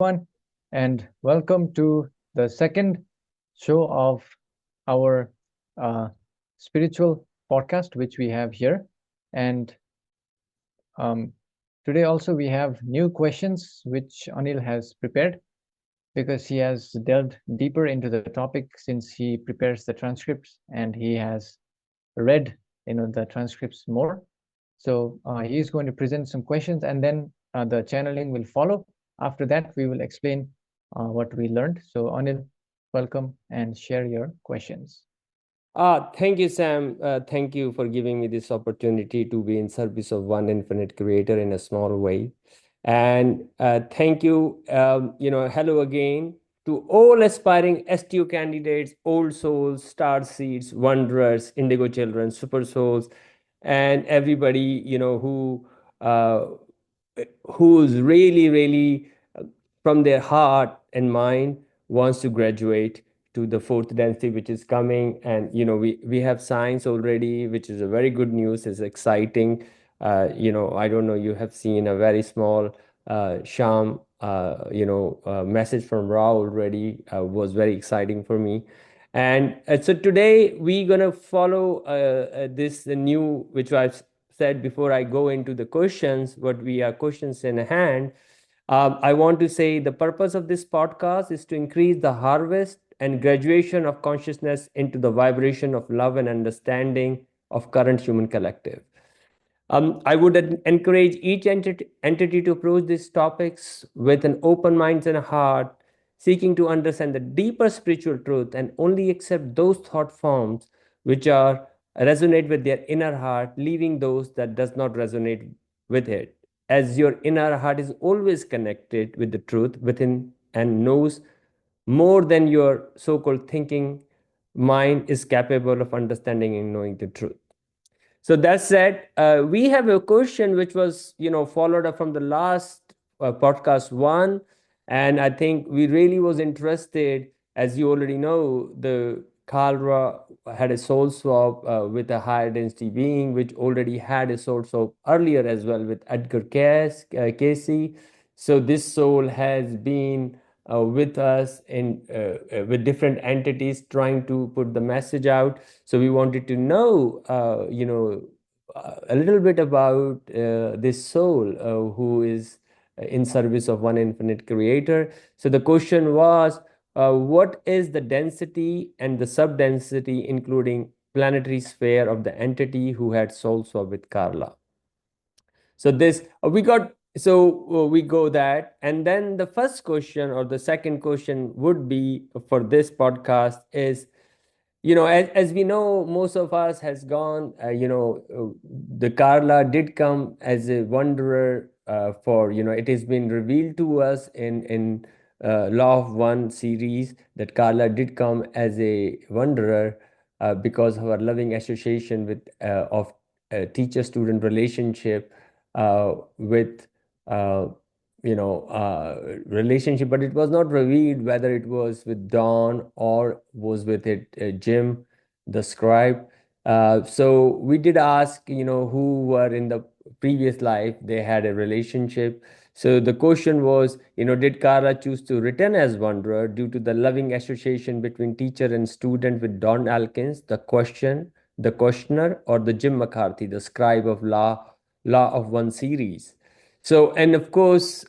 everyone, and welcome to the second show of our uh, spiritual podcast, which we have here. And um, today also we have new questions which Anil has prepared because he has delved deeper into the topic since he prepares the transcripts and he has read the transcripts more. So he is going to present some questions and then the channeling will follow. After that, we will explain what we learned. So Anil, welcome and share your questions. Thank you, Sam. Thank you for giving me this opportunity to be in service of one infinite creator in a small way. And thank you, hello again to all aspiring STO candidates, old souls, star seeds, wanderers, indigo children, super souls, and everybody, uh, who's really from their heart and mind wants to graduate to the fourth density which is coming. And we have science already, which is a very good news. It's exciting. I don't know, you have seen a very small sham message from Ra already, was very exciting for me. And so today we're gonna follow this the new, which I've said before I go into the questions, what we are questions in hand. I want to say the purpose of this podcast is to increase the harvest and graduation of consciousness into the vibration of love and understanding of current human collective. I would encourage each entity to approach these topics with an open mind and a heart, seeking to understand the deeper spiritual truth and only accept those thought forms which are resonate with their inner heart, leaving those that does not resonate with it. As your inner heart is always connected with the truth within and knows more than your so-called thinking mind is capable of understanding and knowing the truth. So that said, we have a question which was, followed up from the last podcast one, and I think we really was interested. As you already know, the Kalra had a soul swap with a higher density being, which already had a soul swap earlier as well with Edgar Casey. So this soul has been with us in with different entities trying to put the message out. So we wanted to know, a little bit about this soul who is in service of one infinite creator. So the question was, what is the density and the subdensity, including planetary sphere of the entity who had soul swap with Carla? So this we got. So we go that, and then the first question or the second question would be for this podcast is, as we know, most of us has gone, the Carla did come as a wanderer, for, it has been revealed to us in Law of One series that Carla did come as a wanderer, because of her loving association with of teacher student relationship, with uh, relationship, but it was not revealed whether it was with Dawn or was with it Jim, the scribe. So we did ask, who were in the previous life they had a relationship. So the question was, did Kara choose to return as wanderer due to the loving association between teacher and student with Don Alkins, the questioner, or the Jim McCarthy, the scribe of Law of One series? So, and of course,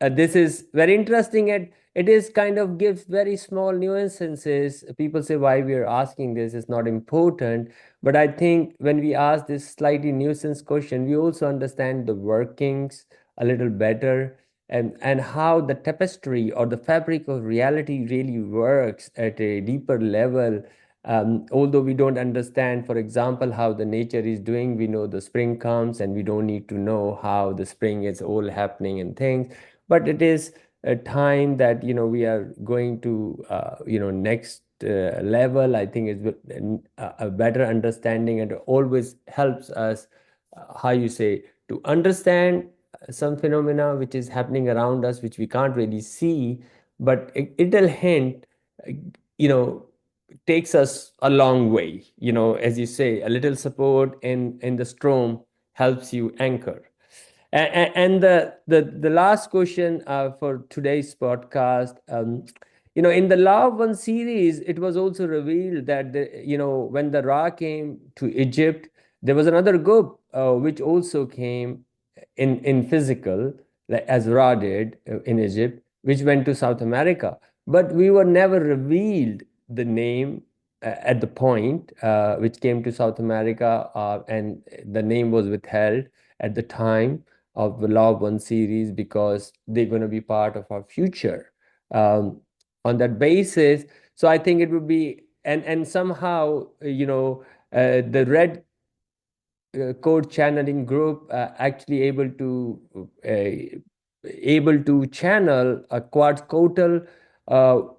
this is very interesting. It is kind of gives very small nuances. People say why we are asking this is not important, but I think when we ask this slightly nuisance question, we also understand the workings a little better, and how the tapestry or the fabric of reality really works at a deeper level. Although we don't understand, for example, how the nature is doing, we know the spring comes and we don't need to know how the spring is all happening and things. But it is a time that, we are going to, next level. I think is a better understanding, and it always helps us, how you say, to understand some phenomena which is happening around us, which we can't really see, but it'll hint, uh, you know takes us a long way. As you say, a little support in the storm helps you anchor. And the last question for today's podcast, in the Law of One series, it was also revealed that when the Ra came to Egypt, there was another group which also came in physical, like as Ra did in Egypt, which went to South America. But we were never revealed the name at the point which came to South America, and the name was withheld at the time of the Law of One series because they're going to be part of our future. On that basis, so I think it would be, and somehow, the red code channeling group actually able to channel a Quetzalcoatl,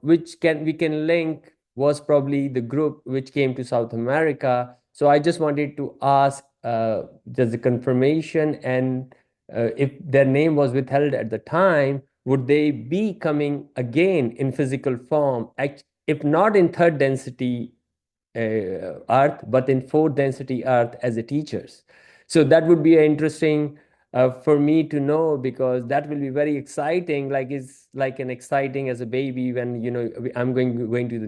which we can link was probably the group which came to South America. So I just wanted to ask just the confirmation, and if their name was withheld at the time, would they be coming again in physical form? If not in third density earth, but in fourth density earth as a teachers. So that would be interesting for me to know, because that will be very exciting. Like, it's like an exciting as a baby when I'm going to the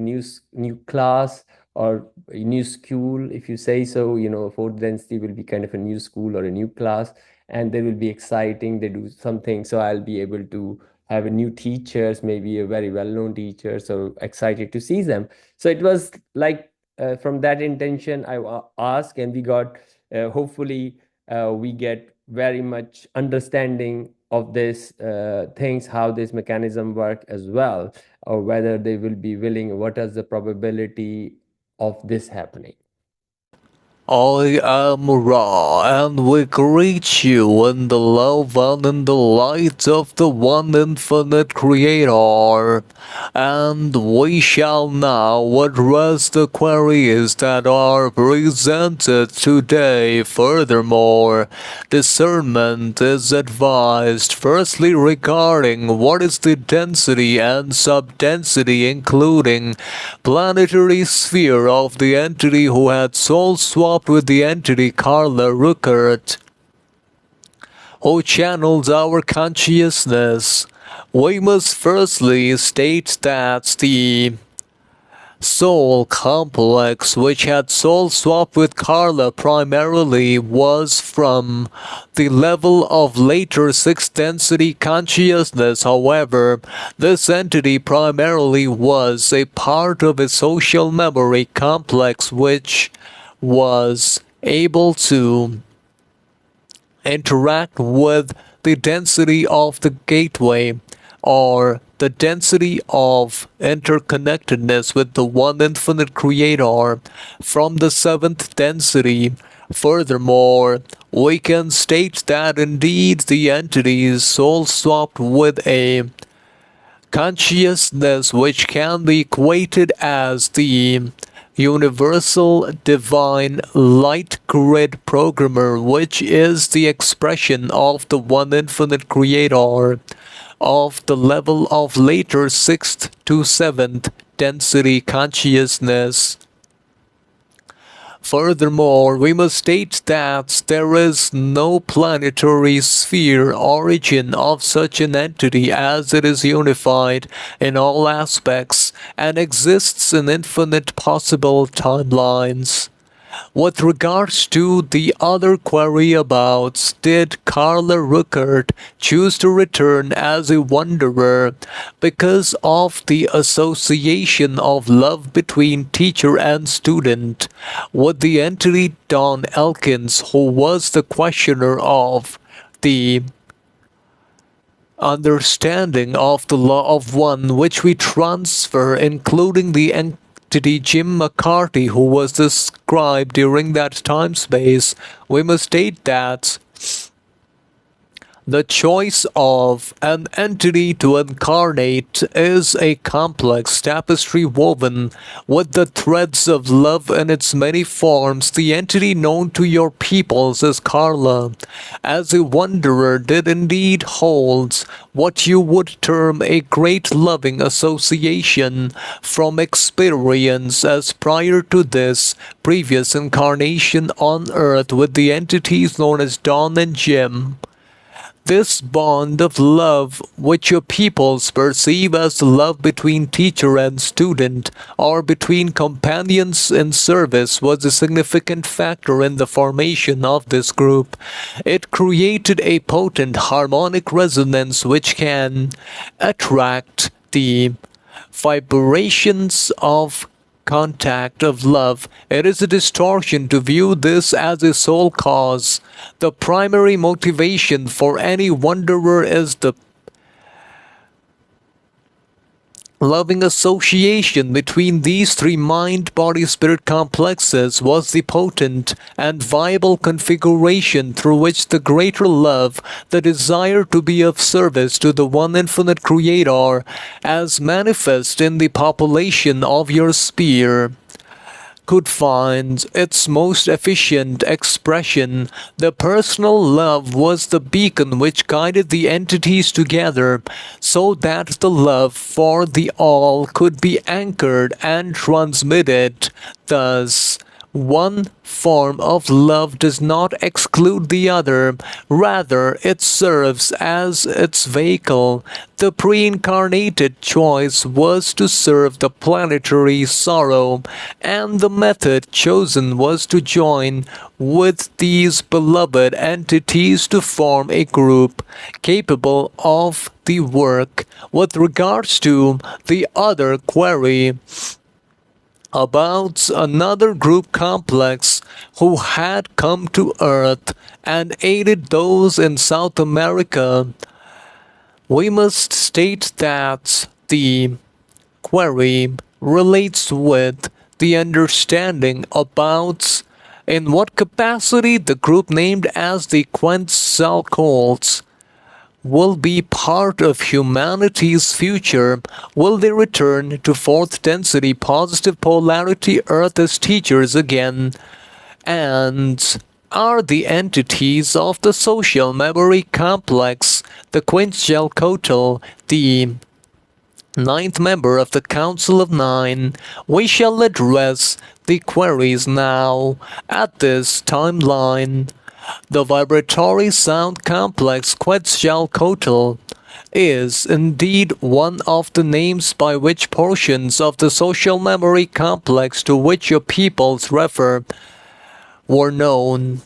new class or a new school, if you say so. Fourth density will be kind of a new school or a new class, and they will be exciting. They do something, so I'll be able to have a new teachers, maybe a very well-known teacher. So excited to see them. So it was like, from that intention I asked, and we got, hopefully we get very much understanding of this things, how this mechanism work as well, or whether they will be willing, what is the probability of this happening. I am Ra, and we greet you in the love and in the light of the one infinite Creator. And we shall now address the queries that are presented today. Furthermore, discernment is advised firstly regarding what is the density and subdensity, including planetary sphere of the entity who had soul swapped with the entity Carla Ruckert, who channels our consciousness. We must firstly state that the soul complex which had soul swap with Carla primarily was from the level of later sixth density consciousness. However, this entity primarily was a part of a social memory complex which was able to interact with the density of the gateway, or the density of interconnectedness with the one infinite Creator from the seventh density. Furthermore, we can state that indeed the entity is soul swapped with a consciousness which can be equated as the universal divine light grid programmer, which is the expression of the one infinite Creator of the level of later 6th to 7th density consciousness. Furthermore, we must state that there is no planetary sphere origin of such an entity, as it is unified in all aspects and exists in infinite possible timelines. With regards to the other query about did Carla Ruckert choose to return as a wanderer because of the association of love between teacher and student, with the entity Don Elkins, who was the questioner of the understanding of the law of one, which we transfer, including the entity Jim McCarthy, who was described during that time space. We must state that the choice of an entity to incarnate is a complex tapestry woven with the threads of love in its many forms. The entity known to your peoples as Carla, as a wanderer, did indeed hold what you would term a great loving association from experience, as prior to this previous incarnation on Earth with the entities known as Dawn and Jim. This bond of love, which your peoples perceive as the love between teacher and student, or between companions in service, was a significant factor in the formation of this group. It created a potent harmonic resonance which can attract the vibrations of contact of love. It is a distortion to view this as a sole cause. The primary motivation for any wanderer is the loving association between these three mind-body-spirit complexes was the potent and viable configuration through which the greater love, the desire to be of service to the one infinite creator, as manifest in the population of your sphere, could find its most efficient expression. The personal love was the beacon which guided the entities together, so that the love for the all could be anchored and transmitted. Thus, one form of love does not exclude the other, rather, it serves as its vehicle. The pre-incarnated choice was to serve the planetary sorrow, and the method chosen was to join with these beloved entities to form a group capable of the work. With regards to the other query, about another group complex who had come to Earth and aided those in South America, we must state that the query relates with the understanding about in what capacity the group named as the Quetzalcoatls will be part of humanity's future. Will they return to fourth density positive polarity Earth as teachers again? And are the entities of the social memory complex, the Quetzalcoatl, the ninth member of the Council of Nine? We shall address the queries now at this timeline. The vibratory sound complex Quetzalcoatl is indeed one of the names by which portions of the social memory complex to which your peoples refer were known.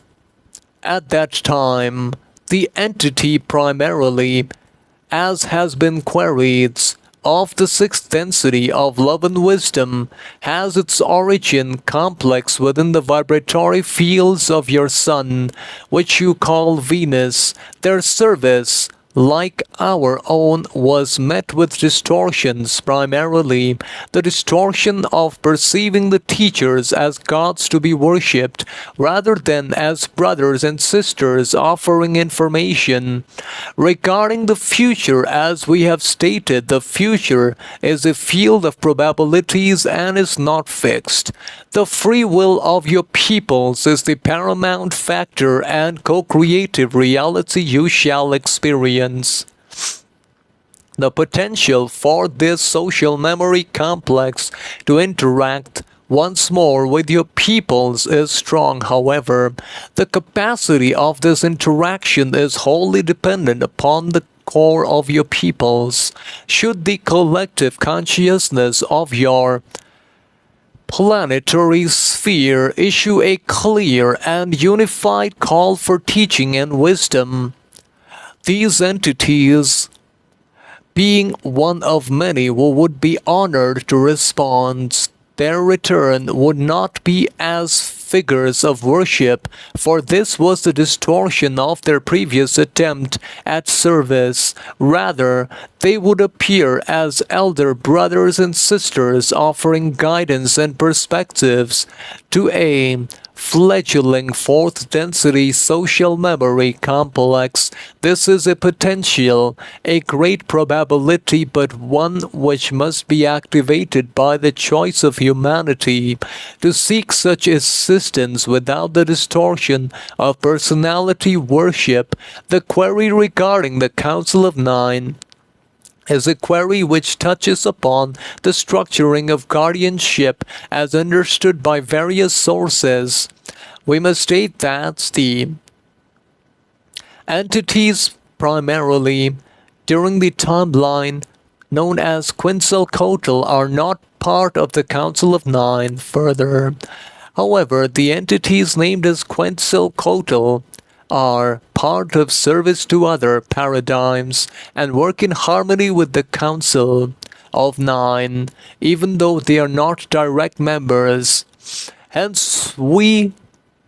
At that time, the entity primarily, as has been queried, of the sixth density of love and wisdom has its origin complex within the vibratory fields of your sun, which you call Venus. Their service, like our own, was met with distortions, primarily the distortion of perceiving the teachers as gods to be worshipped, rather than as brothers and sisters offering information. Regarding the future, as we have stated, the future is a field of probabilities and is not fixed. The free will of your peoples is the paramount factor and co-creative reality you shall experience. The potential for this social memory complex to interact once more with your peoples is strong. However, the capacity of this interaction is wholly dependent upon the core of your peoples. Should the collective consciousness of your planetary sphere issue a clear and unified call for teaching and wisdom, these entities, being one of many who would be honored to respond, their return would not be as figures of worship, for this was the distortion of their previous attempt at service. Rather, they would appear as elder brothers and sisters offering guidance and perspectives to a fledgling fourth density social memory complex. This is a potential, a great probability, but one which must be activated by the choice of humanity. To seek such assistance without the distortion of personality worship, the query regarding the Council of Nine is a query which touches upon the structuring of guardianship as understood by various sources. We must state that the entities primarily during the timeline known as Quetzalcoatl are not part of the Council of Nine further. However, the entities named as Quetzalcoatl are part of service to other paradigms and work in harmony with the Council of Nine, even though they are not direct members. Hence, we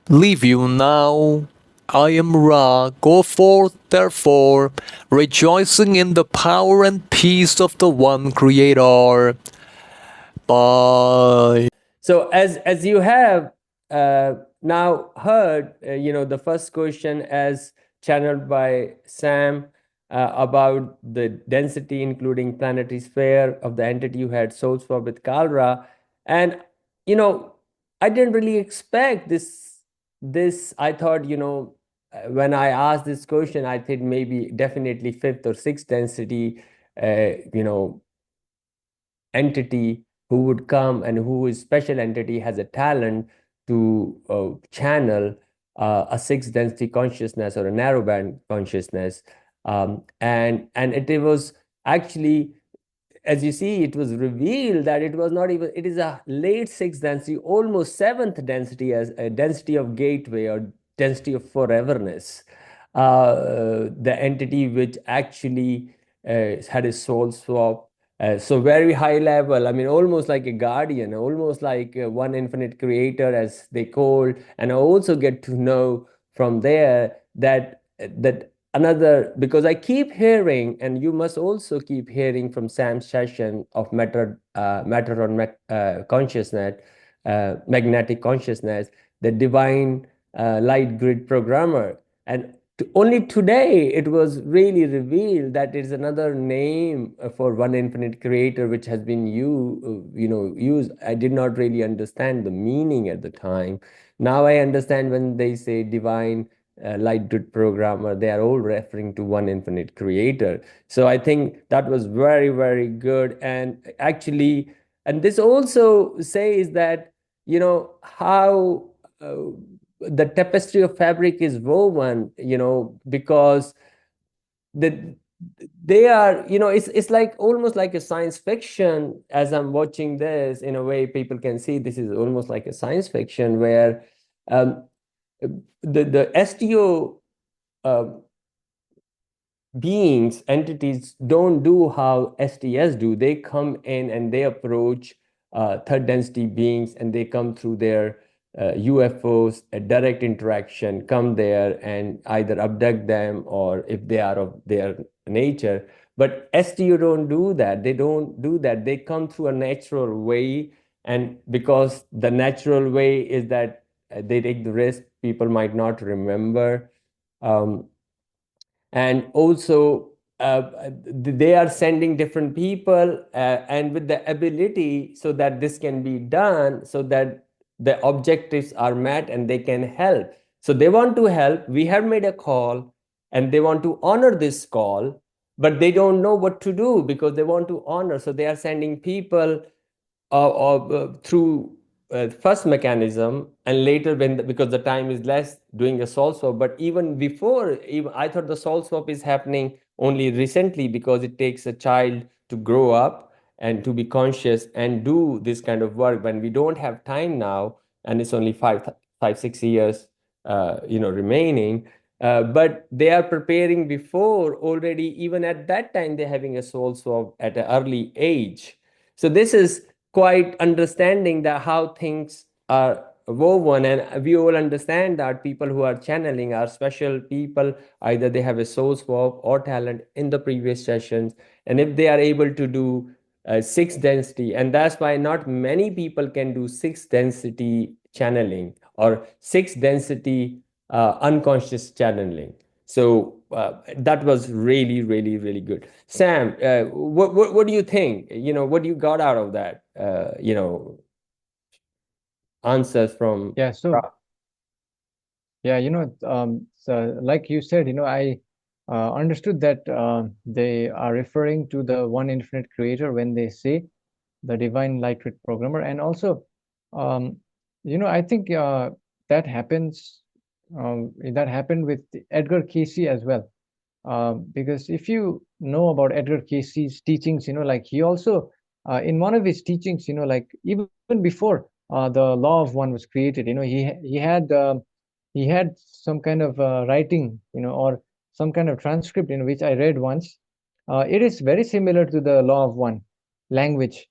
leave you now. I am Ra. Go forth, therefore, rejoicing in the power and peace of the One Creator. Bye. So as you have now heard, the first question as channeled by Sam about the density, including planetary sphere of the entity you had soul swap with Kalra, and I didn't really expect this. I thought, when I asked this question, I think maybe definitely fifth or sixth density, entity who would come and who is special entity has a talent to channel a sixth density consciousness or a narrowband consciousness, and it was actually, as you see, it was revealed that it was not even, it is a late sixth density, almost seventh density, as a density of gateway or density of foreverness, the entity which actually had a soul swap. So very high level, I mean, almost like a guardian, almost like one infinite creator, as they call. And I also get to know from there that another, because I keep hearing, and you must also keep hearing from Sam's session of matter on consciousness, magnetic consciousness, the divine light grid programmer. And only today it was really revealed that it is another name for one infinite creator, which has been used. I did not really understand the meaning at the time. Now I understand when they say divine light grid programmer, they are all referring to one infinite creator. So I think that was very, very good. And actually, and this also says that, how the tapestry of fabric is woven, because they are, it's like almost like a science fiction. As I'm watching this, in a way, people can see this is almost like a science fiction where the STO beings, entities don't do how STS do. They come in and they approach third density beings, and they come through their UFOs, a direct interaction, come there and either abduct them, or if they are of their nature. But STO don't do that. They don't do that. They come through a natural way. And because the natural way is that they take the risk, people might not remember. And also, they are sending different people, and with the ability so that this can be done, so that the objectives are met and they can help. So they want to help. We have made a call and they want to honor this call, but they don't know what to do because they want to honor. So they are sending people through first mechanism, and later because the time is less, doing a soul swap. But even before, even I thought the soul swap is happening only recently, because it takes a child to grow up and to be conscious and do this kind of work. When we don't have time now, and it's only 5-6 years remaining, but they are preparing before already. Even at that time, they're having a soul swap at an early age. So this is quite understanding that how things are woven. And we all understand that people who are channeling are special people. Either they have a soul swap or talent in the previous sessions, and if they are able to do sixth density, and that's why not many people can do sixth density channeling or sixth density unconscious channeling. So that was really, really, really good. Sam, what do you think? What do you got out of that? Answers from Yeah, so yeah, so like you said, I understood that they are referring to the one infinite creator when they say the divine light grid programmer. And also, um, I think that happened with Edgar Casey as well. because if you know about Edgar Casey's teachings, like he also, in one of his teachings, like even before the Law of One was created, he had some kind of writing, or some kind of transcript, which I read once. It is very similar to the Law of One language,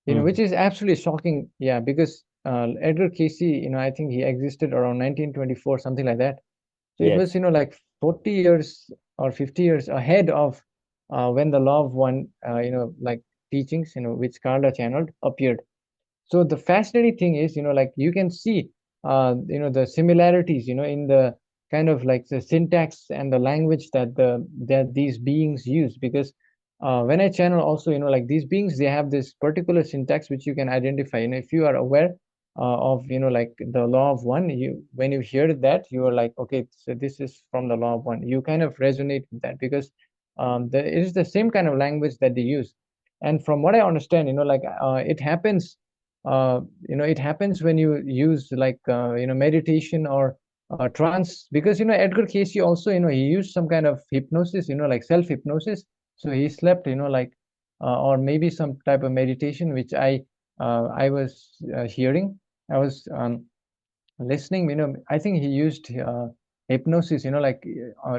which is absolutely shocking. Yeah, because Edgar Casey, I think he existed around 1924, something like that. So it was, Yes. like 40 years or 50 years ahead of when the Law of One, like teachings, which Carla channeled appeared. So the fascinating thing is, like you can see, the similarities, in the kind of like the syntax and the language that these beings use. Because when I channel also, like these beings, they have this particular syntax which you can identify. If you are aware of, like the Law of One, when you hear that, you are like, okay, so this is from the Law of One. You kind of resonate with that because it is the same kind of language that they use. And from what I understand, like it happens when you use like meditation or trance, because Edgar Casey also, he used some kind of hypnosis, like self hypnosis. So he slept, like or maybe some type of meditation which I was hearing. I was listening, I think he used hypnosis, like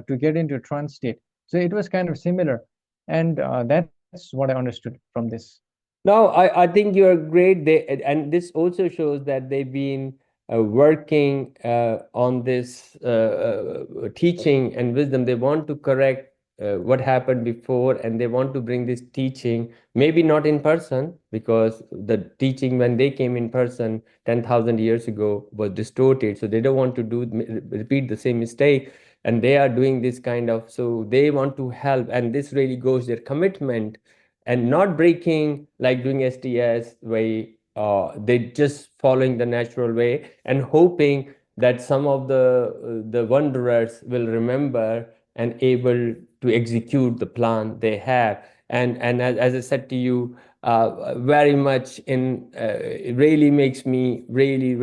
to get into trance state. So it was kind of similar, and that's what I understood from this. No, I think you're great. And this also shows that they've been working on this teaching and wisdom. They want to correct what happened before, and they want to bring this teaching, maybe not in person, because the teaching when they came in person 10,000 years ago was distorted. So they don't want to repeat the same mistake. And they are doing this kind of, so they want to help. And this really goes their commitment and not breaking like doing STS way. They just following the natural way and hoping that some of the wanderers will remember and able to execute the plan they have. And as I said to you, very much it really makes me really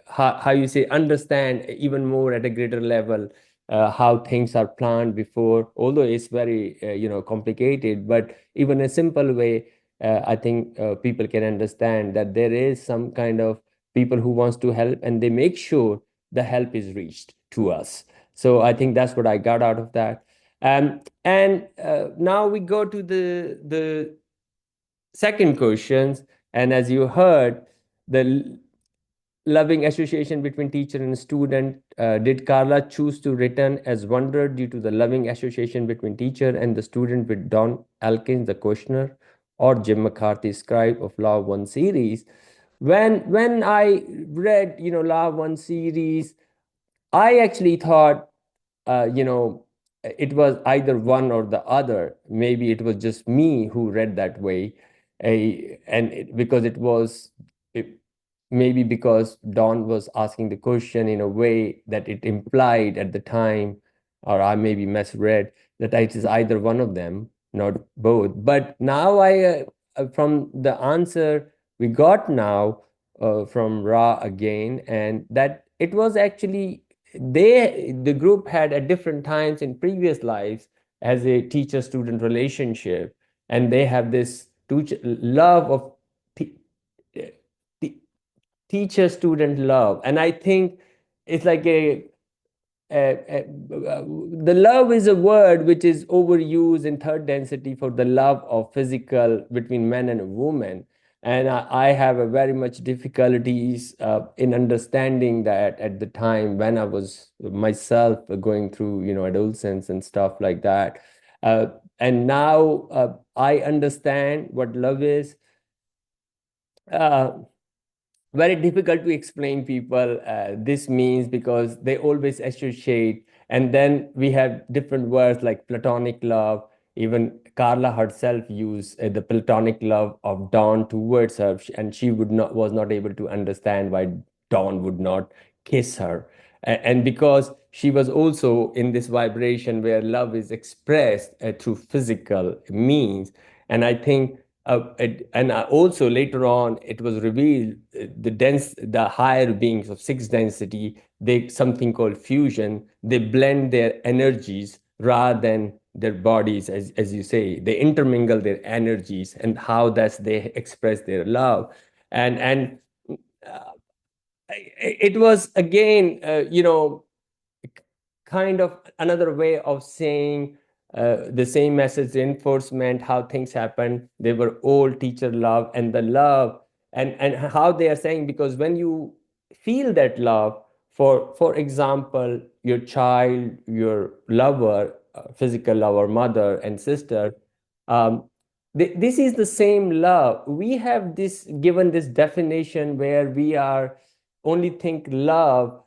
how you say understand even more at a greater level how things are planned before, although it's very complicated, but even a simple way, I think people can understand that there is some kind of people who wants to help and they make sure the help is reached to us. So I think that's what I got out of that. And now we go to the second questions. And as you heard, the loving association between teacher and student. Did Carla choose to return as wanderer due to the loving association between teacher and the student with Don Elkins, the questioner, or Jim McCarthy, scribe of Law One series? When I read, Law One series, I actually thought, it was either one or the other. Maybe it was just me who read that way, because it was maybe because Don was asking the question in a way that it implied at the time, or I maybe misread that it is either one of them, not both. But now from the answer we got now from Ra again, and that it was actually the group had at different times in previous lives as a teacher-student relationship, and they have this love of teacher student love. And I think it's like the love is a word which is overused in third density for the love of physical between man and a woman. And I have a very much difficulties in understanding that at the time when I was myself going through, adolescence and stuff like that. And now I understand what love is. Uh, Very difficult to explain people this means, because they always associate, and then we have different words like platonic love. Even Carla herself used the platonic love of Dawn towards her, and she was not able to understand why Dawn would not kiss her. And because she was also in this vibration where love is expressed through physical means. And I think Also later on, it was revealed the higher beings of sixth density, they something called fusion. They blend their energies rather than their bodies, as you say. They intermingle their energies, and how that's they express their love. And uh, it was again, kind of another way of saying the same message reinforcement how things happen. They were all teacher love, and the love, and how they are saying, because when you feel that love for example, your child, your lover, physical lover, mother and sister, um, this is the same love. We have this given this definition where we are only think love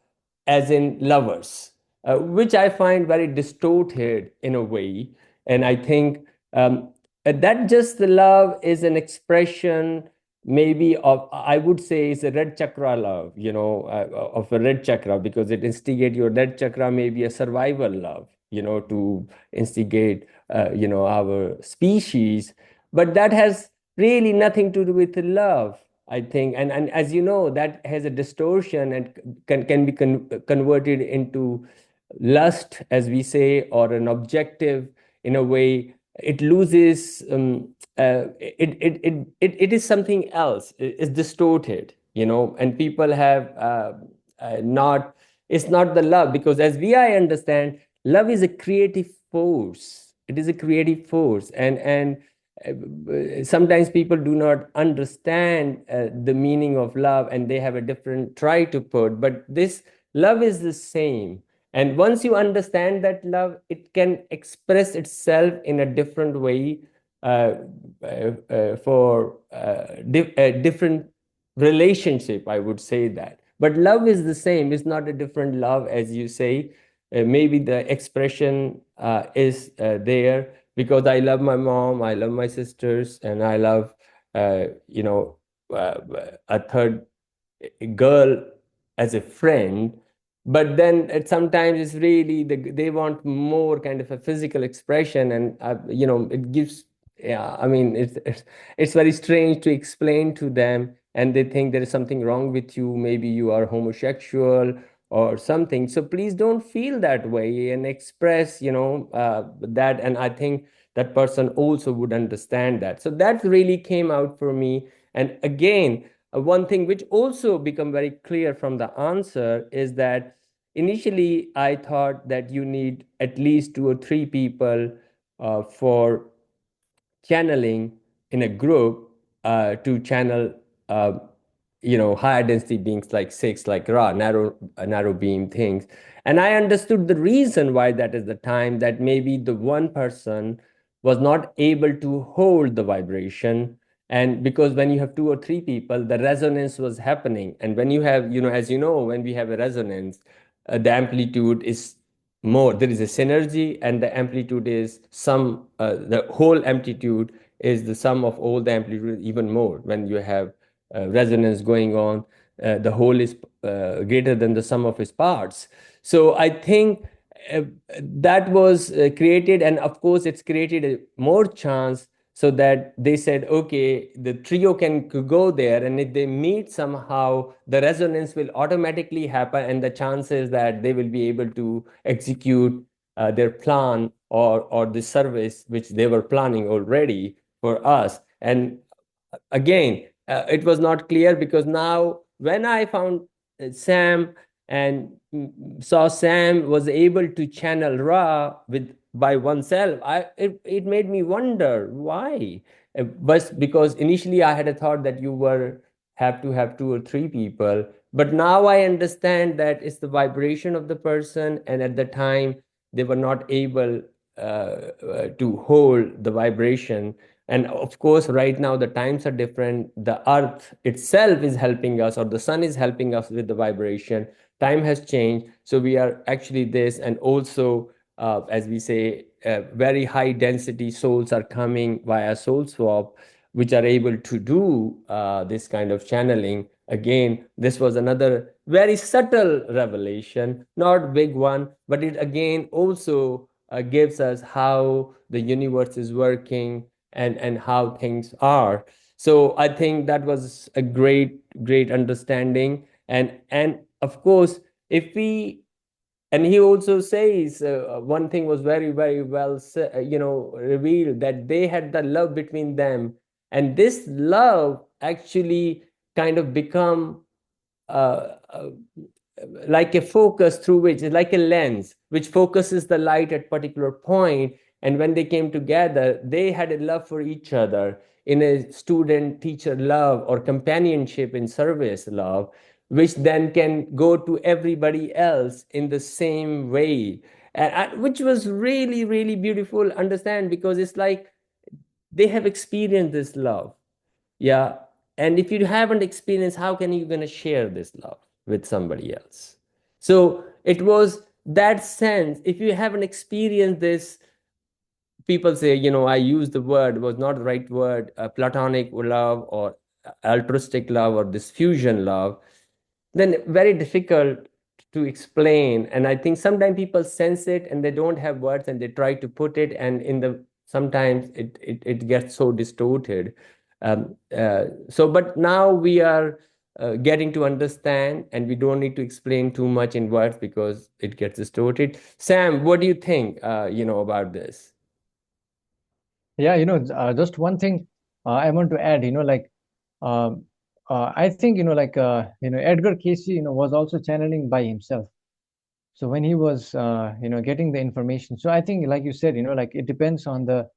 as in lovers, which I find very distorted in a way. And I think that just the love is an expression, maybe of, I would say, is a red chakra love, of a red chakra, because it instigate your red chakra, maybe a survival love, to instigate, our species. But that has really nothing to do with love, I think. And as you know, that has a distortion and can be converted into lust, as we say, or an objective. In a way, it loses, it is something else. It's distorted, and people have not, it's not the love, because as I understand, love is a creative force. It is a creative force. And sometimes people do not understand the meaning of love, and they have a different try to put, but this love is the same. And once you understand that love, it can express itself in a different way, uh, for a different relationship, I would say that. But love is the same. It's not a different love, as you say. Maybe the expression is there, because I love my mom, I love my sisters, and I love, a third girl as a friend. But then sometimes it's really they want more kind of a physical expression, and it gives, yeah, I mean, it's very strange to explain to them, and they think there is something wrong with you. Maybe you are homosexual or something. So please don't feel that way and express, that. And I think that person also would understand that. So that really came out for me. And again, one thing which also become very clear from the answer is that initially I thought that you need at least 2 or 3 people for channeling in a group, to channel, higher density beings like six, like Ra, narrow beam things. And I understood the reason why that is the time, that maybe the one person was not able to hold the vibration. And because when you have 2 or 3 people, the resonance was happening. And when you have, as you know, when we have a resonance, the amplitude is more. There is a synergy, and the amplitude is the whole amplitude is the sum of all the amplitude, even more. When you have resonance going on, the whole is greater than the sum of its parts. So I think uh, that was created, and of course it's created a more chance, so that they said, okay, the trio can go there, and if they meet somehow, the resonance will automatically happen, and the chances that they will be able to execute their plan, or the service which they were planning already for us. And again, it was not clear, because now when I found Sam, and saw Sam was able to channel Ra with by oneself, it made me wonder why. But because initially I had a thought that you were have to have 2 or 3 people, but now I understand that it's the vibration of the person, and at the time they were not able to hold the vibration. And of course, right now the times are different. The earth itself is helping us, or the sun is helping us with the vibration. Time has changed. So we are actually this. And also, as we say, very high density souls are coming via soul swap, which are able to do this kind of channeling. Again, this was another very subtle revelation, not big one, but it again also gives us how the universe is working, and how things are. So I think that was a great understanding. And of course, if we and he also says one thing was very well revealed, that they had the love between them, and this love actually kind of become uh, uh, like a focus through which, like a lens which focuses the light at particular point. And when they came together, they had a love for each other, in a student teacher love or companionship in service love, which then can go to everybody else in the same way. And which was really beautiful understand, because it's like they have experienced this love. Yeah. And if you haven't experienced, how can you going to share this love with somebody else? So it was that sense. If you haven't experienced this, people say, I use the word, was not the right word, platonic love or altruistic love or this fusion love, then very difficult to explain. And I think sometimes people sense it and they don't have words and they try to put it, and in the sometimes it gets so distorted. But now we are getting to understand, and we don't need to explain too much in words because it gets distorted. Sam, what do you think about this? Yeah, just one thing I want to add, um, I think, Edgar Casey, was also channeling by himself. So when he was, getting the information, so I think, like you said, like it depends on the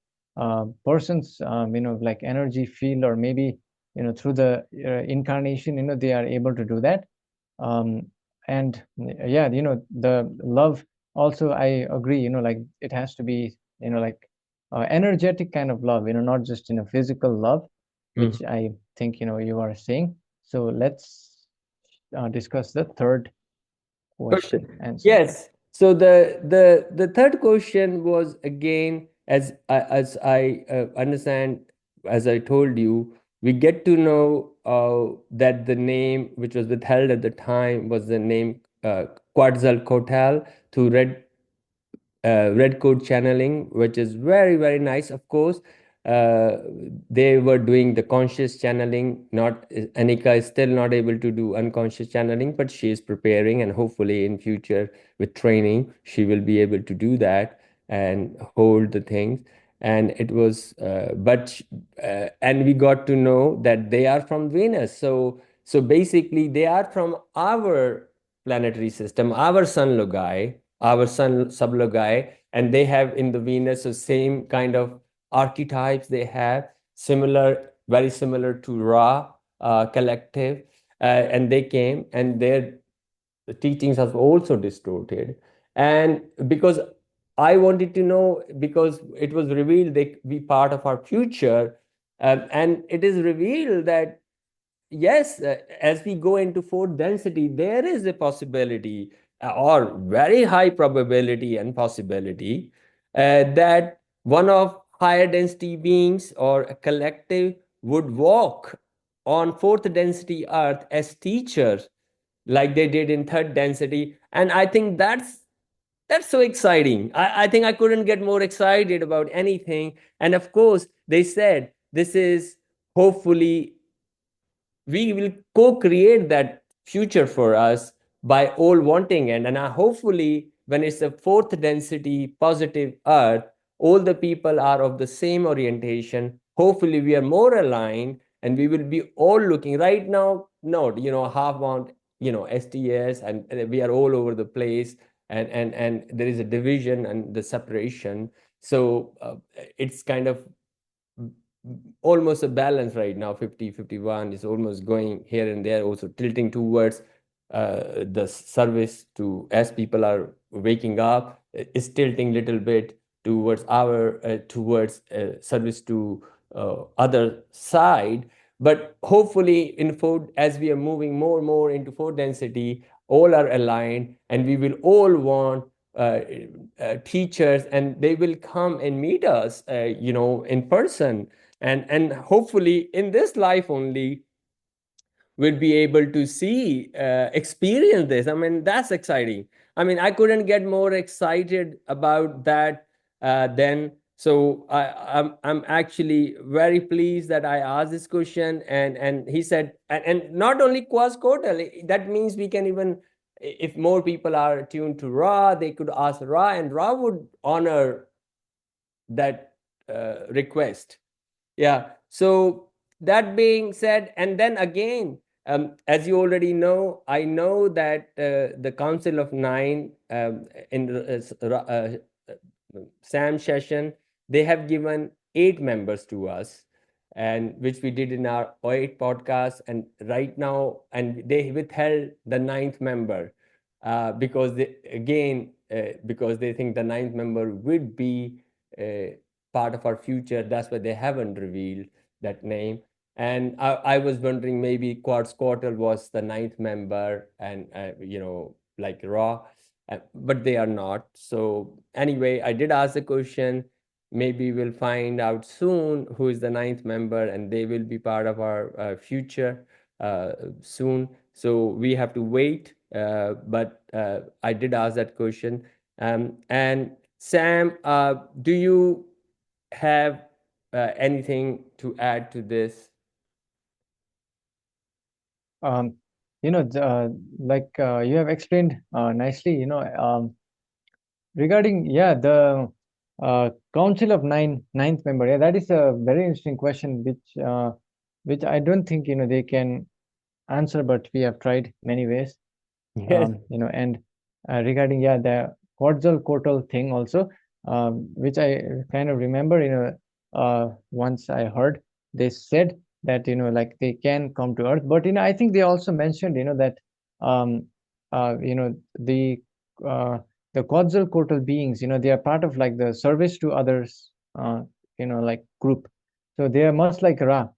person's, like energy field, or maybe, through the incarnation, they are able to do that. Um, and yeah, the love also, I agree, like it has to be, like energetic kind of love, not just physical love, Mhm. which I think, you are saying. So let's discuss the third question Question. answer. Yes. So the third question was, again, as I understand, as I told you, we get to know that the name which was withheld at the time was the name Quetzalcoatl to red code channeling, which is very nice. Of course, uh, they were doing the conscious channeling. Not Anika is still not able to do unconscious channeling, but she is preparing, and hopefully in future with training she will be able to do that and hold the things. And it was, and we got to know that they are from Venus. So basically, they are from our planetary system, our sun logi, our sun sublogi, and they have in the Venus the same kind of archetypes. They have similar, very similar to Ra collective, and they came, and their teachings are also distorted. And because I wanted to know, because it was revealed they be part of our future, and it is revealed that yes, as we go into fourth density, there is a possibility, or very high probability and possibility, that one of higher density beings or a collective would walk on fourth density Earth as teachers, like they did in third density. And I think that's so exciting. I think I couldn't get more excited about anything. And of course, they said this is hopefully we will co-create that future for us by all wanting it. And hopefully, when it's a fourth density positive Earth, all the people are of the same orientation. Hopefully, we are more aligned, and we will be all looking right now. No, half bound, STS, and we are all over the place, and there is a division and the separation. So it's kind of almost a balance right now. 50-51 is almost going here and there, also tilting towards the service to, as people are waking up, is tilting little bit towards service to other side. But hopefully in food, as we are moving more and more into four density, all are aligned, and we will all want uh, teachers, and they will come and meet us in person. And hopefully in this life only we'll be able to see, experience this. I mean, that's exciting. I mean, I couldn't get more excited about that than So I'm actually very pleased that I asked this question, and he said, and not only Quetzalcoatl, that means we can even, if more people are tuned to Ra, they could ask Ra, and Ra would honor that request. Yeah. So that being said, and then again, as you already know, I know that the Council of Nine, in the Sam session, they have given 8 members to us, and which we did in our 8 podcasts. And right now, and they withheld the ninth member, because they again, because they think the ninth member would be part of our future. That's why they haven't revealed that name. And I was wondering, maybe Quetzalcoatl was the ninth member, and like Ra, but they are not. So anyway, I did ask the question. Maybe we'll find out soon who is the ninth member, and they will be part of our future soon. So we have to wait. But I did ask that question. And Sam, do you have anything to add to this? Um, like you have explained nicely, regarding, yeah, the Council of ninth member. Yeah, that is a very interesting question, which I don't think, they can answer, but we have tried many ways. Yes. And regarding, yeah, the Quetzalcoatl thing also, which I kind of remember, once I heard they said that, like they can come to Earth, but I think they also mentioned, that um, the uh, the Quetzalcoatl beings, they are part of like the service to others, like group, so they are much like Ra.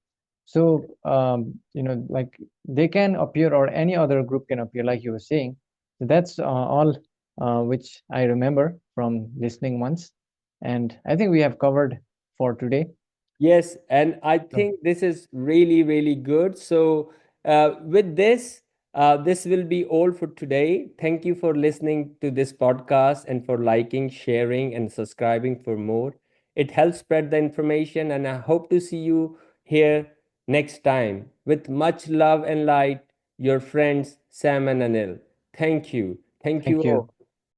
So like they can appear, or any other group can appear, like you were saying. So that's all which I remember from listening once. And I think we have covered for today. Yes, and I So think this is really, really good. So, with this, this will be all for today. Thank you for listening to this podcast and for liking, sharing, and subscribing for more. It helps spread the information, and I hope to see you here next time. With much love and light, your friends Sam and Anil. Thank you. Thank you thank you. all.